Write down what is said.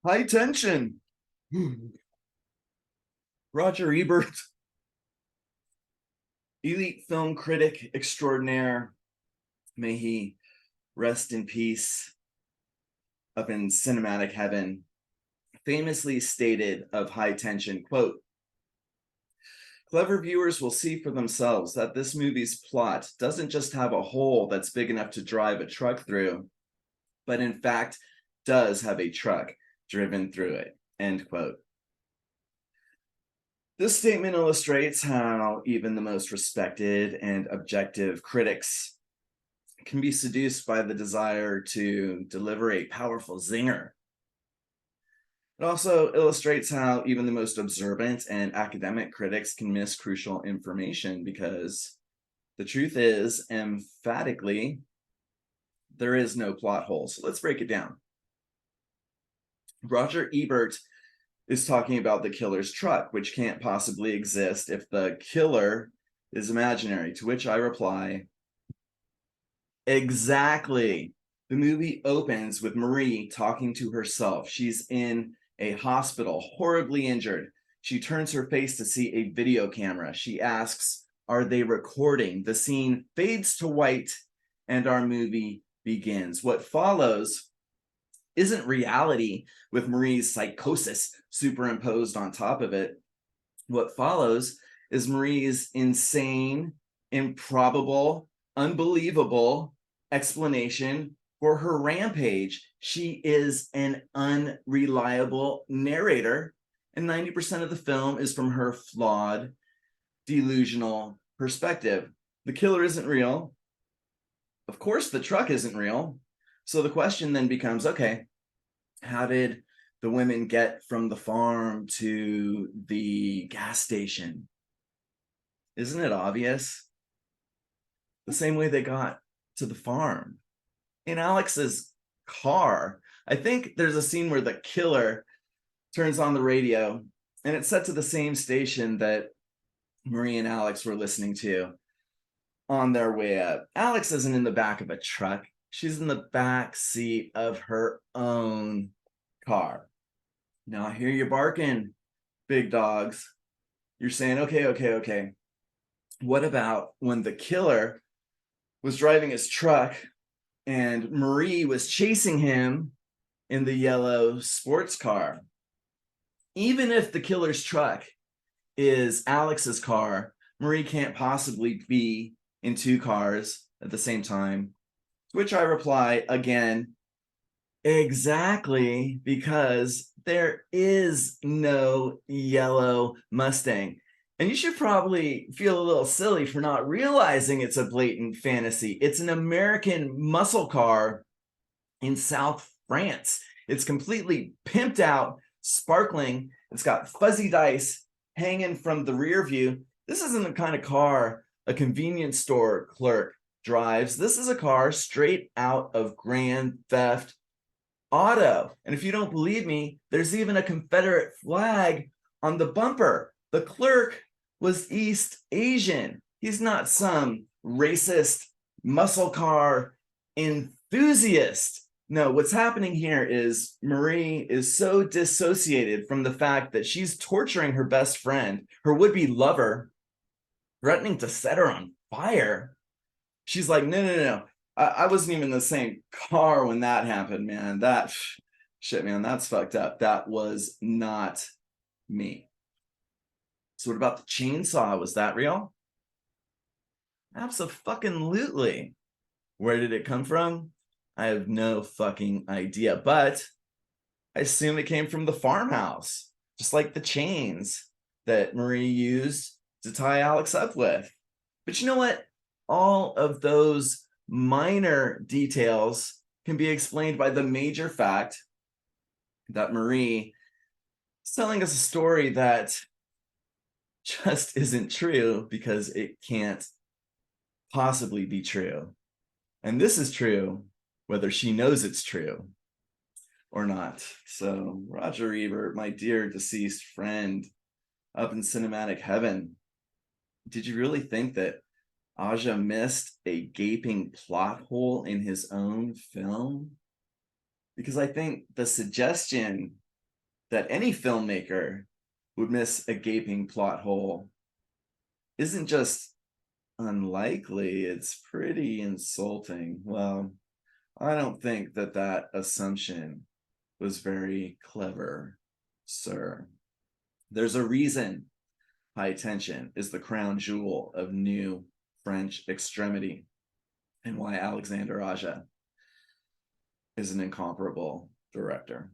High tension. Roger Ebert, elite film critic extraordinaire. May he rest in peace up in cinematic heaven, famously stated of high tension, quote, clever viewers will see for themselves that this movie's plot doesn't just have a hole that's big enough to drive a truck through, but in fact does have a truck driven through it, end quote. This statement illustrates how even the most respected and objective critics can be seduced by the desire to deliver a powerful zinger. It also illustrates how even the most observant and academic critics can miss crucial information because the truth is, emphatically, there is no plot hole. So let's break it down. Roger Ebert is talking about the killer's truck, which can't possibly exist if the killer is imaginary, to which I reply, exactly. The movie opens with Marie talking to herself. She's in a hospital, horribly injured. She turns her face to see a video camera. She asks, are they recording? The scene fades to white and our movie begins. What follows isn't reality with Marie's psychosis superimposed on top of it. What follows is Marie's insane, improbable, unbelievable explanation for her rampage. She is an unreliable narrator, and 90% of the film is from her flawed, delusional perspective. The killer isn't real. Of course, the truck isn't real. So the question then becomes, okay, how did the women get from the farm to the gas station? Isn't it obvious? The same way they got to the farm. In Alex's car, I think there's a scene where the killer turns on the radio and it's set to the same station that Marie and Alex were listening to on their way up. Alex isn't in the back of a truck. She's in the back seat of her own car. Now I hear you barking, big dogs. You're saying, okay. What about when the killer was driving his truck and Marie was chasing him in the yellow sports car? Even if the killer's truck is Alex's car, Marie can't possibly be in two cars at the same time. To which I reply again, exactly, because there is no yellow Mustang. And you should probably feel a little silly for not realizing it's a blatant fantasy. It's an American muscle car in South France. It's completely pimped out, sparkling. It's got fuzzy dice hanging from the rear view. This isn't the kind of car a convenience store clerk drives. This is a car straight out of Grand Theft Auto. And if you don't believe me, there's even a Confederate flag on the bumper. The clerk was East Asian. He's not some racist muscle car enthusiast. No, what's happening here is Marie is so dissociated from the fact that she's torturing her best friend, her would-be lover, threatening to set her on fire. She's like, no. I wasn't even in the same car when that happened, man. That shit, man, that's fucked up. That was not me. So what about the chainsaw? Was that real? Absolutely. Where did it come from? I have no fucking idea, but I assume it came from the farmhouse, just like the chains that Marie used to tie Alex up with. But you know what? All of those minor details can be explained by the major fact that Marie is telling us a story that just isn't true because it can't possibly be true. And this is true whether she knows it's true or not. So Roger Ebert, my dear deceased friend up in cinematic heaven, did you really think that Aja missed a gaping plot hole in his own film? Because I think the suggestion that any filmmaker would miss a gaping plot hole isn't just unlikely, it's pretty insulting. Well, I don't think that that assumption was very clever, sir. There's a reason high tension is the crown jewel of new French extremity, and why Alexandre Aja is an incomparable director.